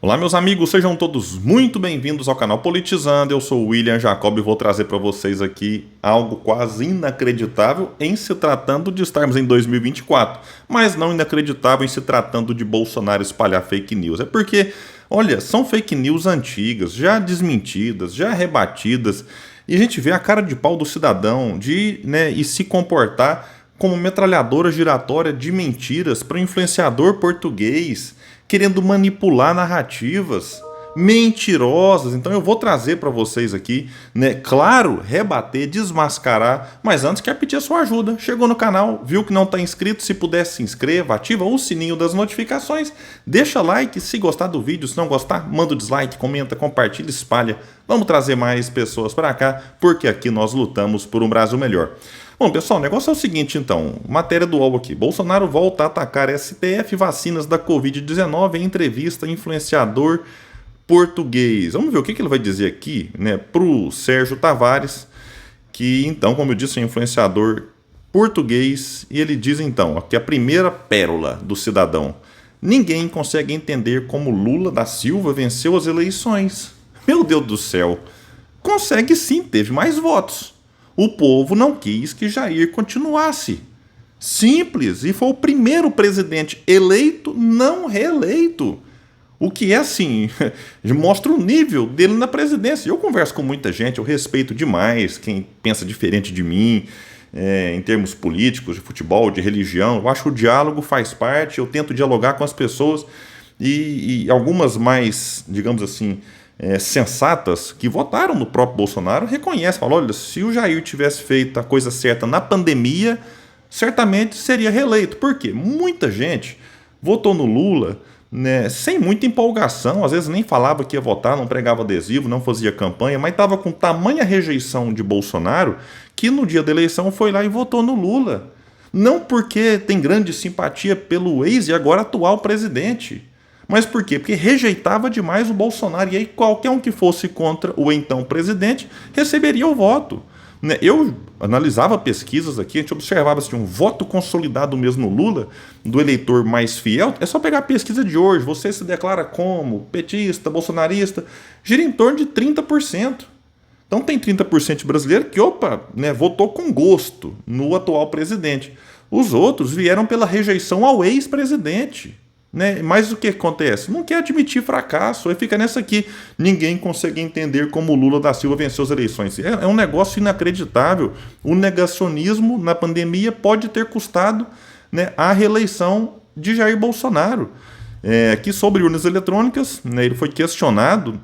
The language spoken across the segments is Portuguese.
Olá, meus amigos, sejam todos muito bem-vindos ao canal Politizando. Eu sou o William Jacob e vou trazer para vocês aqui algo quase inacreditável em se tratando de estarmos em 2024, mas não inacreditável em se tratando de Bolsonaro espalhar fake news. É porque, olha, são fake news antigas, já desmentidas, já rebatidas, e a gente vê a cara de pau do cidadão de, e se comportar como metralhadora giratória de mentiras para um influenciador português, querendo manipular narrativas mentirosas. Então eu vou trazer para vocês aqui, claro, rebater, desmascarar, mas antes quero pedir a sua ajuda. Chegou no canal, viu que não está inscrito, se puder se inscreva, ativa o sininho das notificações, deixa like se gostar do vídeo, se não gostar, manda o dislike, comenta, compartilha, espalha. Vamos trazer mais pessoas para cá, porque aqui nós lutamos por um Brasil melhor. Bom, pessoal, o negócio é o seguinte, então. Matéria do UOL aqui. Bolsonaro volta a atacar STF vacinas da Covid-19 em entrevista influenciador português. Vamos ver o que ele vai dizer aqui, para o Sérgio Tavares, que, então, como eu disse, é influenciador português, e ele diz, então, que a primeira pérola do cidadão. Ninguém consegue entender como Lula da Silva venceu as eleições. Meu Deus do céu. Consegue sim, teve mais votos. O povo não quis que Jair continuasse. Simples, e foi o primeiro presidente eleito, não reeleito. O que é assim, mostra o nível dele na presidência. Eu converso com muita gente, eu respeito demais quem pensa diferente de mim, em termos políticos, de futebol, de religião. Eu acho que o diálogo faz parte, eu tento dialogar com as pessoas e algumas mais, digamos assim, sensatas que votaram no próprio Bolsonaro reconhecem, falam, olha, se o Jair tivesse feito a coisa certa na pandemia, certamente seria reeleito. Por quê? Muita gente votou no Lula, sem muita empolgação, às vezes nem falava que ia votar, não pregava adesivo, não fazia campanha, mas estava com tamanha rejeição de Bolsonaro que no dia da eleição foi lá e votou no Lula. Não porque tem grande simpatia pelo ex e agora atual presidente. Mas por quê? Porque rejeitava demais o Bolsonaro. E aí qualquer um que fosse contra o então presidente receberia o voto. Eu analisava pesquisas aqui, a gente observava se tinha um voto consolidado mesmo no Lula, do eleitor mais fiel. É só pegar a pesquisa de hoje. Você se declara como petista, bolsonarista, gira em torno de 30%. Então tem 30% de brasileiro que, votou com gosto no atual presidente. Os outros vieram pela rejeição ao ex-presidente. Mas o que acontece? Não quer admitir fracasso, aí fica nessa aqui. Ninguém consegue entender como o Lula da Silva venceu as eleições. É um negócio inacreditável. O negacionismo na pandemia pode ter custado a reeleição de Jair Bolsonaro. Aqui sobre urnas eletrônicas, ele foi questionado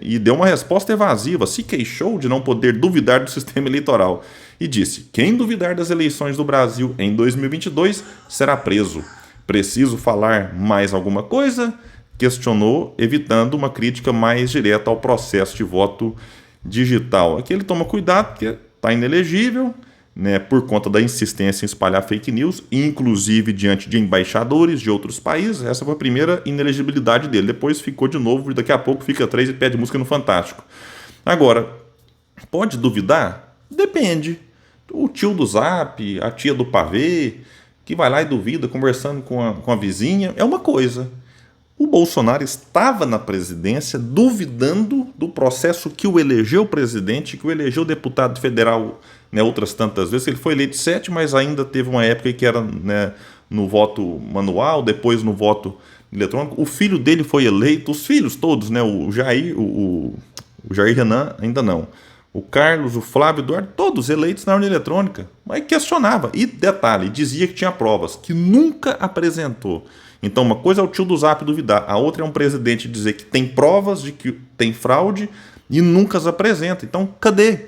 e deu uma resposta evasiva. Se queixou de não poder duvidar do sistema eleitoral e disse: quem duvidar das eleições do Brasil em 2022 será preso. Preciso falar mais alguma coisa? Questionou, evitando uma crítica mais direta ao processo de voto digital. Aqui ele toma cuidado, porque está inelegível, por conta da insistência em espalhar fake news, inclusive diante de embaixadores de outros países. Essa foi a primeira inelegibilidade dele. Depois ficou de novo, e daqui a pouco fica 3 e pede música no Fantástico. Agora, pode duvidar? Depende. O tio do Zap, a tia do pavê, que vai lá e duvida, conversando com a vizinha, é uma coisa. O Bolsonaro estava na presidência duvidando do processo que o elegeu presidente, que o elegeu deputado federal, outras tantas vezes. Ele foi eleito 7, mas ainda teve uma época que era no voto manual, depois no voto eletrônico. O filho dele foi eleito, os filhos todos, o Jair, o Jair Renan ainda não. O Carlos, o Flávio Eduardo, todos eleitos na urna eletrônica. Mas questionava. E detalhe, dizia que tinha provas, que nunca apresentou. Então uma coisa é o tio do Zap duvidar, a outra é um presidente dizer que tem provas de que tem fraude e nunca as apresenta. Então cadê?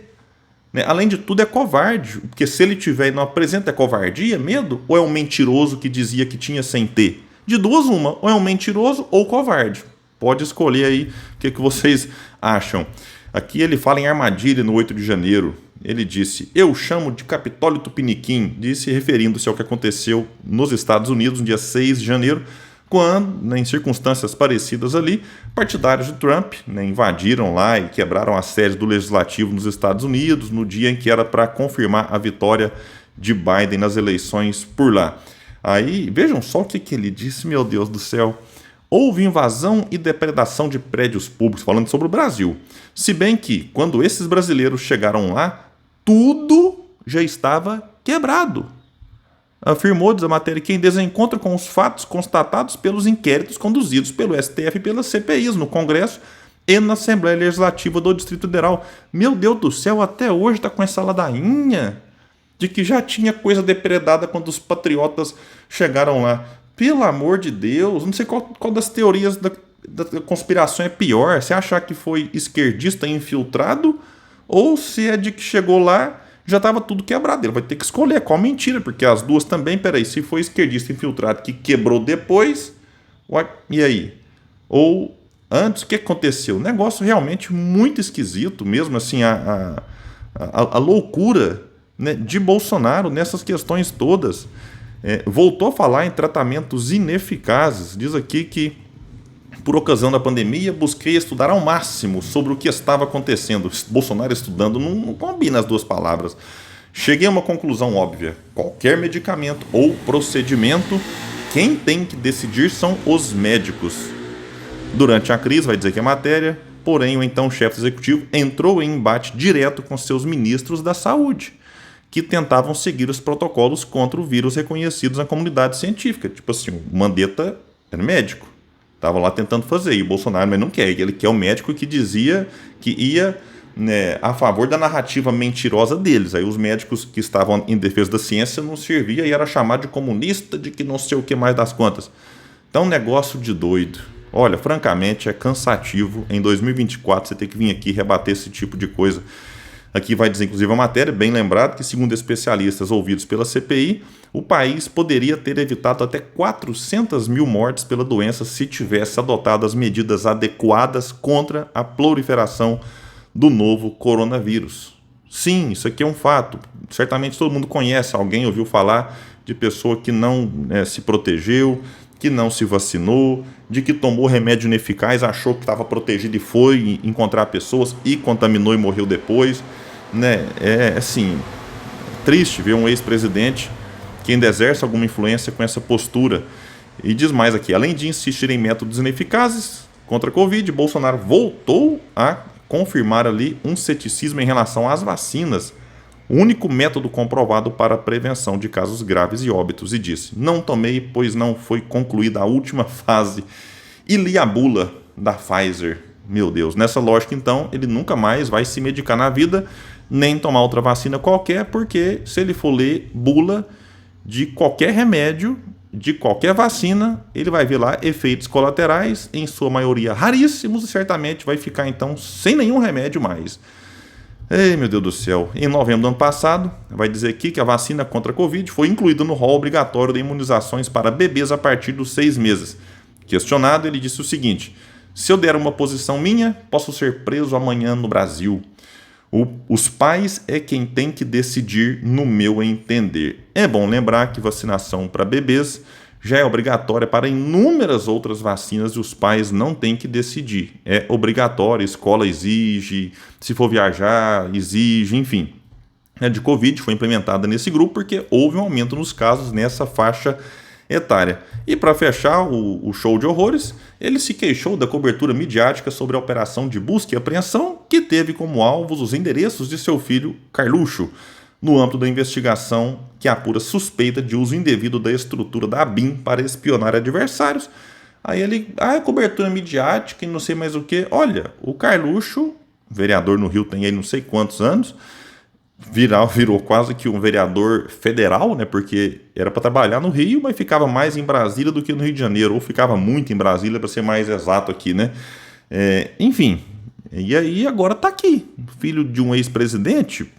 Além de tudo é covarde, porque se ele tiver e não apresenta, é covardia, medo? Ou é um mentiroso que dizia que tinha sem ter? De duas uma, ou é um mentiroso ou covarde. Pode escolher aí o que vocês acham. Aqui ele fala em armadilha no 8 de janeiro. Ele disse: eu chamo de Capitólio Tupiniquim, disse referindo-se ao que aconteceu nos Estados Unidos no dia 6 de janeiro, quando, em circunstâncias parecidas ali, partidários de Trump invadiram lá e quebraram a sede do Legislativo nos Estados Unidos no dia em que era para confirmar a vitória de Biden nas eleições por lá. Aí, vejam só o que ele disse, meu Deus do céu. houve invasão e depredação de prédios públicos, falando sobre o Brasil. Se bem que, quando esses brasileiros chegaram lá, tudo já estava quebrado. Afirmou, diz a matéria, que em desencontro com os fatos constatados pelos inquéritos conduzidos pelo STF e pelas CPIs no Congresso e na Assembleia Legislativa do Distrito Federal. Meu Deus do céu, até hoje está com essa ladainha de que já tinha coisa depredada quando os patriotas chegaram lá. Pelo amor de Deus, não sei qual das teorias da conspiração é pior. Se achar que foi esquerdista infiltrado ou se é de que chegou lá já estava tudo quebrado. Ele vai ter que escolher qual mentira, porque as duas também, peraí, se foi esquerdista infiltrado que quebrou depois, e aí? Ou antes, o que aconteceu? Negócio realmente muito esquisito, mesmo assim, a loucura, né, de Bolsonaro nessas questões todas. Voltou a falar em tratamentos ineficazes. Diz aqui que, por ocasião da pandemia, busquei estudar ao máximo sobre o que estava acontecendo. Bolsonaro estudando não combina as duas palavras. Cheguei a uma conclusão óbvia. Qualquer medicamento ou procedimento, quem tem que decidir são os médicos. Durante a crise, vai dizer que é matéria, porém o então chefe executivo entrou em embate direto com seus ministros da saúde, que tentavam seguir os protocolos contra o vírus reconhecidos na comunidade científica. Tipo assim, o Mandetta era médico. Estava lá tentando fazer, e o Bolsonaro mas não quer. Ele quer o médico que dizia que ia, né, a favor da narrativa mentirosa deles. Aí os médicos que estavam em defesa da ciência não servia e era chamado de comunista, de que não sei o que mais das contas. Então, um negócio de doido. Olha, francamente, é cansativo. Em 2024 você ter que vir aqui rebater esse tipo de coisa. Aqui vai dizer, inclusive, a matéria, bem lembrado, que segundo especialistas ouvidos pela CPI, o país poderia ter evitado até 400 mil mortes pela doença se tivesse adotado as medidas adequadas contra a proliferação do novo coronavírus. Sim, isso aqui é um fato. Certamente todo mundo conhece, alguém ouviu falar de pessoa que não se protegeu, que não se vacinou, de que tomou remédio ineficaz, achou que estava protegido e foi encontrar pessoas e contaminou e morreu depois. Né? É assim, triste ver um ex-presidente que ainda exerce alguma influência com essa postura. E diz mais aqui, além de insistir em métodos ineficazes contra a Covid, Bolsonaro voltou a confirmar ali um ceticismo em relação às vacinas, o único método comprovado para a prevenção de casos graves e óbitos, e disse, não tomei, pois não foi concluída a última fase, e li a bula da Pfizer. Meu Deus, nessa lógica então, ele nunca mais vai se medicar na vida, nem tomar outra vacina qualquer, porque se ele for ler bula de qualquer remédio, de qualquer vacina, ele vai ver lá efeitos colaterais, em sua maioria raríssimos, e certamente vai ficar então sem nenhum remédio mais. Ei, meu Deus do céu. Em novembro do ano passado, vai dizer aqui que a vacina contra a Covid foi incluída no rol obrigatório de imunizações para bebês a partir dos 6 meses. Questionado, ele disse o seguinte, se eu der uma posição minha, posso ser preso amanhã no Brasil. Os pais é quem tem que decidir, no meu entender. É bom lembrar que vacinação para bebês já é obrigatória para inúmeras outras vacinas e os pais não têm que decidir. É obrigatório, a escola exige, se for viajar, exige, enfim. A de Covid foi implementada nesse grupo porque houve um aumento nos casos nessa faixa etária. E para fechar o show de horrores, ele se queixou da cobertura midiática sobre a operação de busca e apreensão que teve como alvos os endereços de seu filho Carluxo, no âmbito da investigação que apura suspeita de uso indevido da estrutura da ABIN para espionar adversários. Aí ele, cobertura midiática e não sei mais o que. Olha, o Carluxo, vereador no Rio tem aí não sei quantos anos, virou quase que um vereador federal, né? Porque era para trabalhar no Rio, mas ficava mais em Brasília do que no Rio de Janeiro, ou ficava muito em Brasília, para ser mais exato aqui, né? Enfim, e aí agora está aqui, filho de um ex-presidente,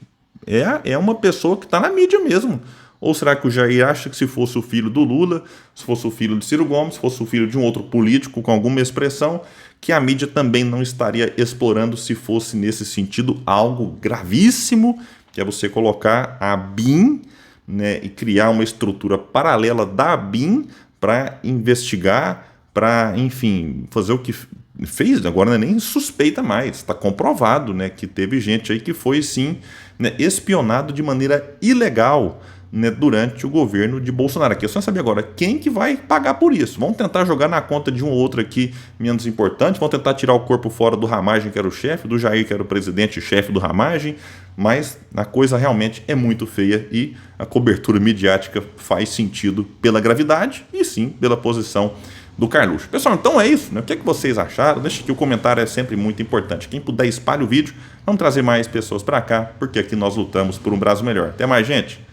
é uma pessoa que está na mídia mesmo. Ou será que o Jair acha que se fosse o filho do Lula, se fosse o filho de Ciro Gomes, se fosse o filho de um outro político com alguma expressão, que a mídia também não estaria explorando se fosse nesse sentido algo gravíssimo, que é você colocar a ABIN, né, e criar uma estrutura paralela da ABIN para investigar, para, enfim, fazer o que fez, agora não é nem suspeita mais, está comprovado, né, que teve gente aí que foi sim, né, espionado de maneira ilegal, né, durante o governo de Bolsonaro. Aqui eu só saber agora quem que vai pagar por isso. Vamos tentar jogar na conta de um ou outro aqui menos importante, vamos tentar tirar o corpo fora do Ramagem, que era o chefe, do Jair, que era o presidente e chefe do Ramagem, mas a coisa realmente é muito feia e a cobertura midiática faz sentido pela gravidade e sim pela posição do Carluxo. Pessoal, então é isso, né? O que é que vocês acharam? Deixa aqui, o comentário é sempre muito importante. Quem puder, espalhe o vídeo. Vamos trazer mais pessoas para cá, porque aqui nós lutamos por um Brasil melhor. Até mais, gente!